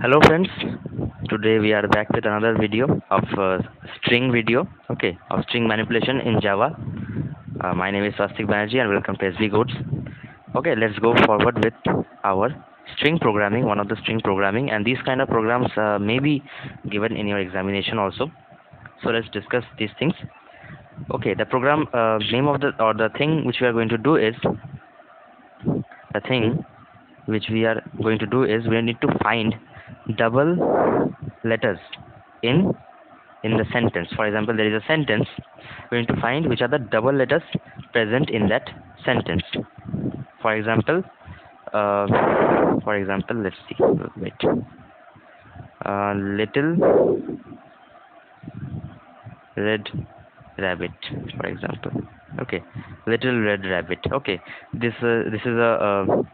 Hello friends, today we are back with another video of string video, of string manipulation in Java. My name is Swastik Banerjee and welcome to SB Codes. Okay, let's go forward with our string programming, one of the string programming, and these kind of programs may be given in your examination also. So let's discuss these things. Okay, the program name of the thing which we are going to do is the thing which we are going to do is we need to find double letters in the sentence. For example, there is a sentence. We need to find which are the double letters present in that sentence. For example, uh, let's see. Wait. Little red rabbit, for example. Okay, little red rabbit. Okay, this is a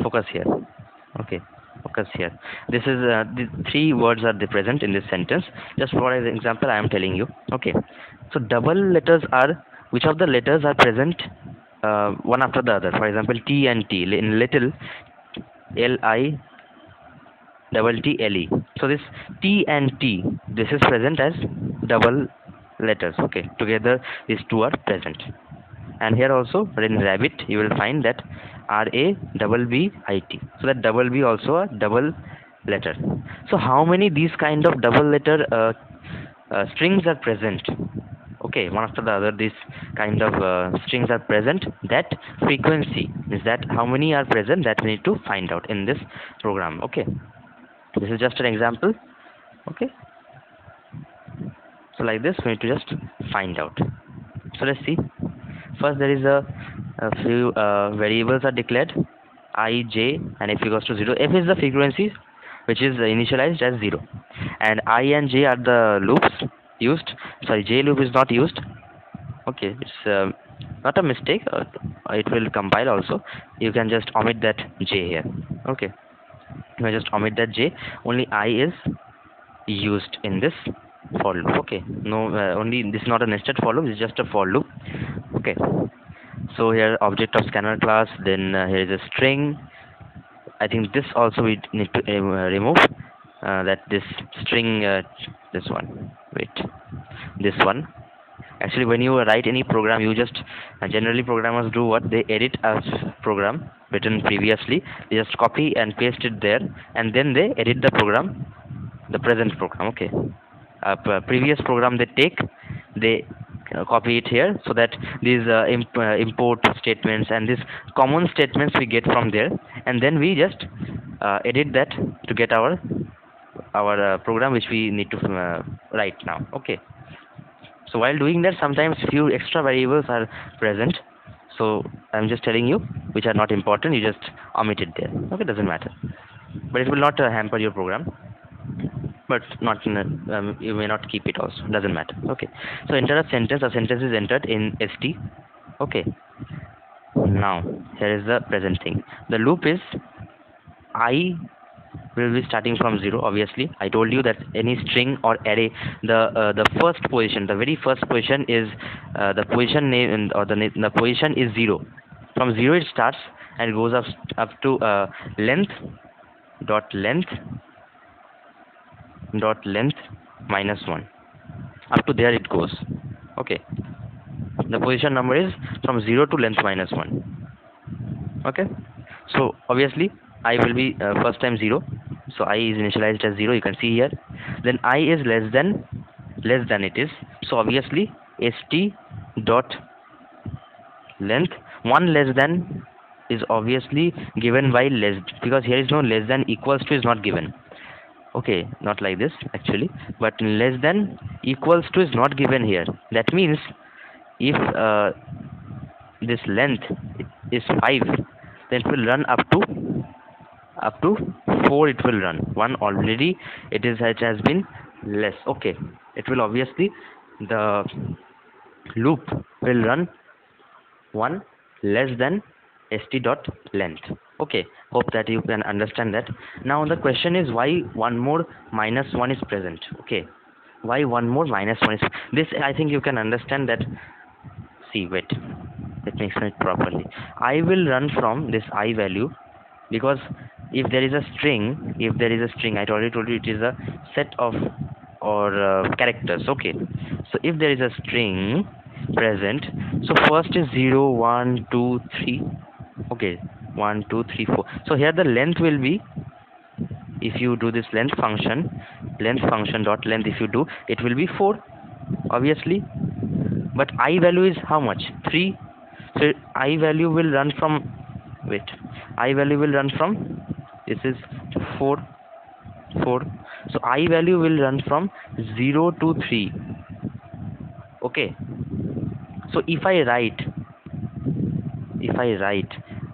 focus here. Okay, focus here. This is the three words are the present in this sentence. Just for an example, I am telling you. Okay, so double letters are which of the letters are present one after the other. For example, T and T in little, L-I double T L E. So this T and T, this is present as double letters. Okay, together these two are present. And here also in rabbit you will find that RABBIT. So that double B also a double letter. So how many these kind of double letter strings are present? Okay, one after the other these kind of strings are present. That frequency is that how many are present, that we need to find out in this program. Okay, this is just an example. Okay, so like this we need to just find out. So let's see. First there is a few variables are declared, I, J, and f equals to 0. F is the frequency which is initialized as 0, and I and J are the loops used. Sorry, J loop is not used. Okay, it's not a mistake. It will compile also. You can just omit that J here. Okay, you can just omit that J. Only I is used in this for loop. Okay, no, only this is not a nested for loop. It's just a for loop. Okay, so here object of scanner class, then here is a string. I think this also we need to remove that this string, this one, wait, this one. Actually when you write any program, you just generally programmers do what, they edit a program written previously, they just copy and paste it there, and then they edit the program, the present program. Okay, previous program they take, they copy it here, so that these import statements and these common statements we get from there, and then we just edit that to get our program which we need to write now. Okay, so while doing that, sometimes few extra variables are present, so I'm just telling you which are not important, you just omit it there. Okay, doesn't matter, but it will not hamper your program, but not you may not keep it also, doesn't matter. Okay, so enter a sentence is entered in st. Okay, now here is the present thing. The loop is I will be starting from 0. Obviously I told you that any string or array, the first position, the very first position is the position name, or the position is 0. From 0 it starts and goes up to length dot length minus 1. Up to there it goes. Okay, the position number is from 0 to length minus 1. Okay, so obviously I will be first time 0, so I is initialized as 0, you can see here. Then I is less than it is, so obviously st dot length 1 less than is obviously given by less, because here is no less than, equals to is not given. Okay, not like this actually, but less than equals to is not given here. That means if this length is 5, then it will run up to 4. It will run 1 already, it has been less. Okay, it will obviously, the loop will run 1 less than st dot length. Okay, hope that you can understand that. Now the question is, why one more minus 1 is present? Okay, why one more minus 1 is this? I think you can understand that. See, wait, let me explain it properly. I will run from this I value, because if there is a string, I already told you it is a set of or characters. Okay, so if there is a string present, so first is 0 1 2 3. Okay, 1 2 3 4. So here the length will be, if you do this length function dot length, if you do, it will be 4, obviously. But I value is how much? 3. So I value will run from, wait, I value will run from, this is 4 4. So I value will run from 0 to 3. Okay, so if I write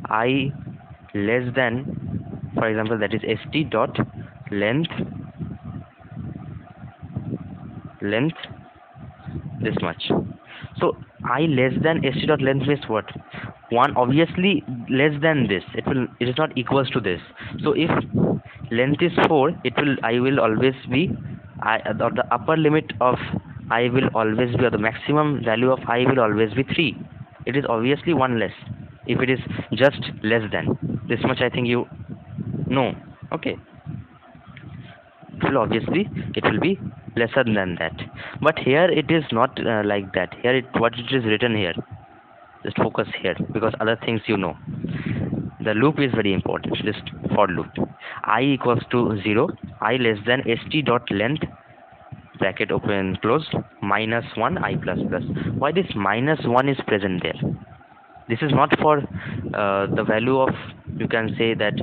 I less than, for example, that is st dot length length this much. So I less than st dot length means what? 1, obviously less than this, it is not equals to this. So if length is 4, I will always be, or the upper limit of I will always be, or the maximum value of I will always be 3. It is obviously 1 less if it is just less than this much. I think you know. Okay, it will be lesser than that. But here it is not like that. Here what it is written here, just focus here, because other things you know. The loop is very important. This for loop, I equals to 0, I less than st dot length bracket open close minus 1 I plus plus. Why this minus 1 is present there? This is not for the value of, you can say that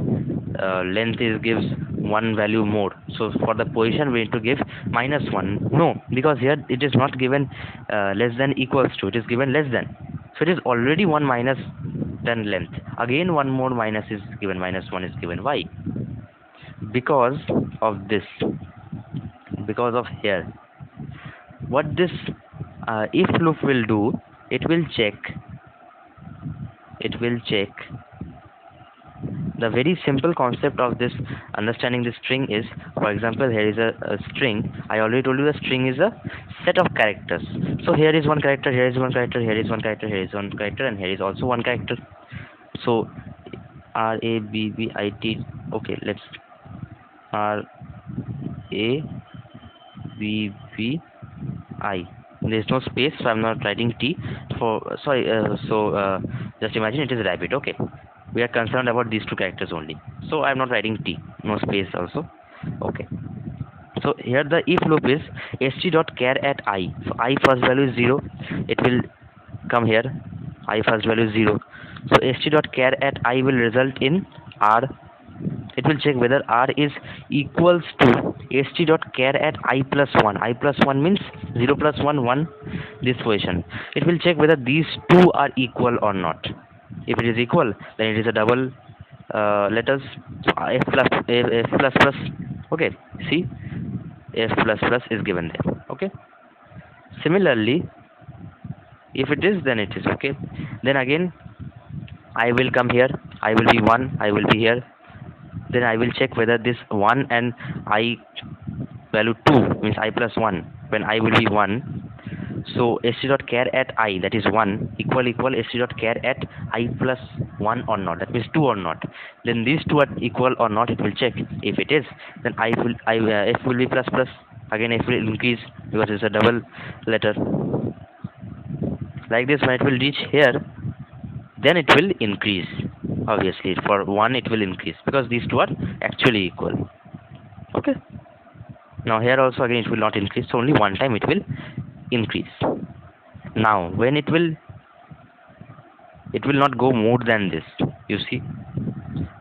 length is gives one value more, so for the position we need to give minus 1. No, because here it is not given less than equals to, it is given less than. So it is already 1 minus than length. Again one more minus is given, minus 1 is given. Why? Because of this, because of here. What this if loop will do, it will check the very simple concept of this understanding the string is, for example, here is a string. I already told you the string is a set of characters. So here is one character, here is one character, here is one character, here is one character, and here is also one character. So RABBIT. Okay, let's RABBI. There is no space, so I'm not writing T for, sorry. Just imagine it is rabbit. Okay, we are concerned about these two characters only, so I'm not writing T, no space also. Okay, so here the if loop is st dot char at I. So I first value is 0, it will come here, I first value is 0. So st dot char at I will result in R. It will check whether R is equals to st dot char at I plus 1. I plus 1 means 0 plus 1 1, this position. It will check whether these two are equal or not. If it is equal, then it is a double letters, so f plus plus. Okay, see, f plus plus is given there. Okay, similarly, if it is, then it is okay. Then again I will come here, I will be 1, I will be here. Then I will check whether this 1 and I value 2 means I plus 1, when I will be 1. So st dot char at I, that is 1, equal st dot char at I plus 1 or not, that means 2 or not. Then these two are equal or not, it will check. If it is, then f will be plus plus. Again f will increase because it's a double letter. Like this, when it will reach here, then it will increase. Obviously for 1 it will increase because these two are actually equal. Okay, now here also again it will not increase, so only one time it will increase. Now when it will not go more than this. You see,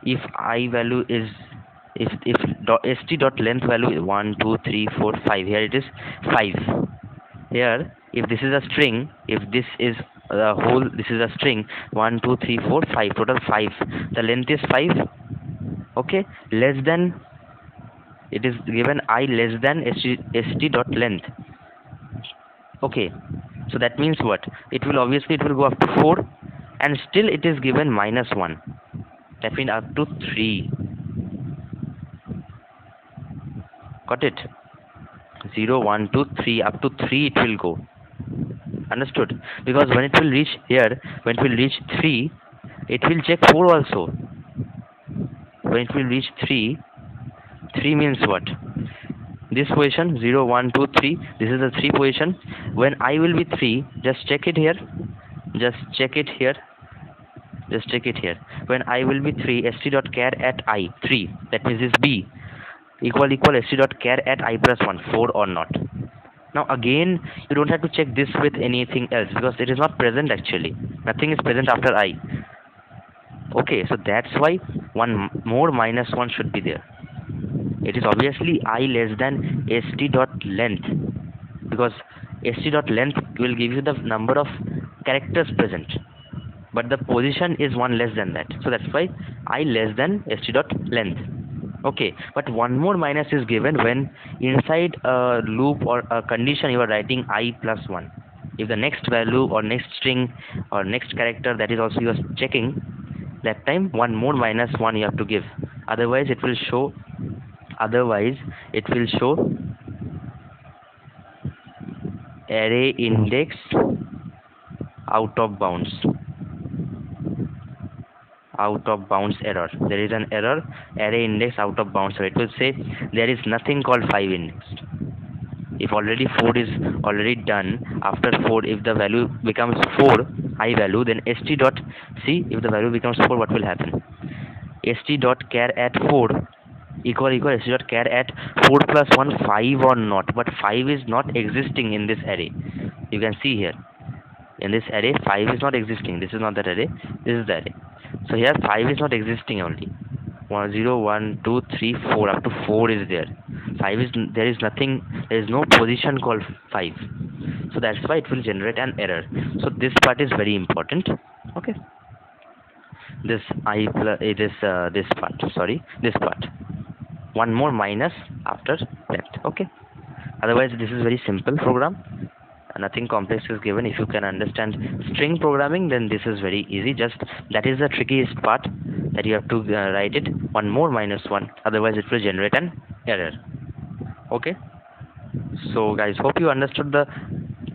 if I value is, if st dot length value is 1 2 3 4 5, here it is 5. Here if this is a string, if this is the whole, this is a string 1 2 3 4 5, total 5, the length is 5. Okay, less than, it is given I less than st dot length. Okay, so that means what? It will obviously it will go up to 4, and still it is given minus 1, that means up to 3. Got it? 0 1 2 3, up to 3 it will go. Understood? Because when it will reach here, when it will reach 3, it will check 4 also. when it will reach 3, 3 means what? This position 0, 1, 2, 3, this is the 3 position. When I will be 3, just check it here, just check it here, just check it here. When I will be 3, st.char at I 3, that means this b equal st.char at I plus 1, 4 or not. Now again, you don't have to check this with anything else because it is not present actually. Nothing is present after I. Okay, so that's why one more minus 1 should be there. It is obviously I less than st dot length, because st dot length will give you the number of characters present, but the position is 1 less than that, so that's why I less than st dot length. Okay, but one more minus is given when inside a loop or a condition you are writing I plus 1. If the next value or next string or next character that is also you are checking, that time one more minus 1 you have to give, otherwise it will show array index out of bounds error. There is an error, array index out of bounds. So it will say there is nothing called 5 indexed. If already 4 is already done, after 4 if the value becomes 4 I value, then st dot see if the value becomes 4 what will happen. st dot char at 4 equal st dot char at 4 plus 1 5 or not, but 5 is not existing in this array. You can see here in this array 5 is not existing. This is not that array, this is the array. So here 5 is not existing only. 1 0 1 2 3 4 up to 4 is there. 5 is there is nothing, there is no position called 5. So that's why it will generate an error. So this part is very important. Okay, this this part one more minus after length. Okay, otherwise this is very simple program, nothing complex is given. If you can understand string programming, then this is very easy. Just that is the trickiest part, that you have to write it one more minus 1, otherwise it will generate an error. Okay, so guys, hope you understood the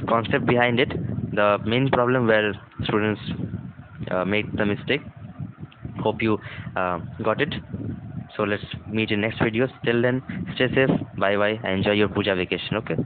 concept behind it, the main problem where students made the mistake. Hope you got it. So let's meet in next videos. Till then, stay safe, bye bye, and enjoy your puja vacation. Okay.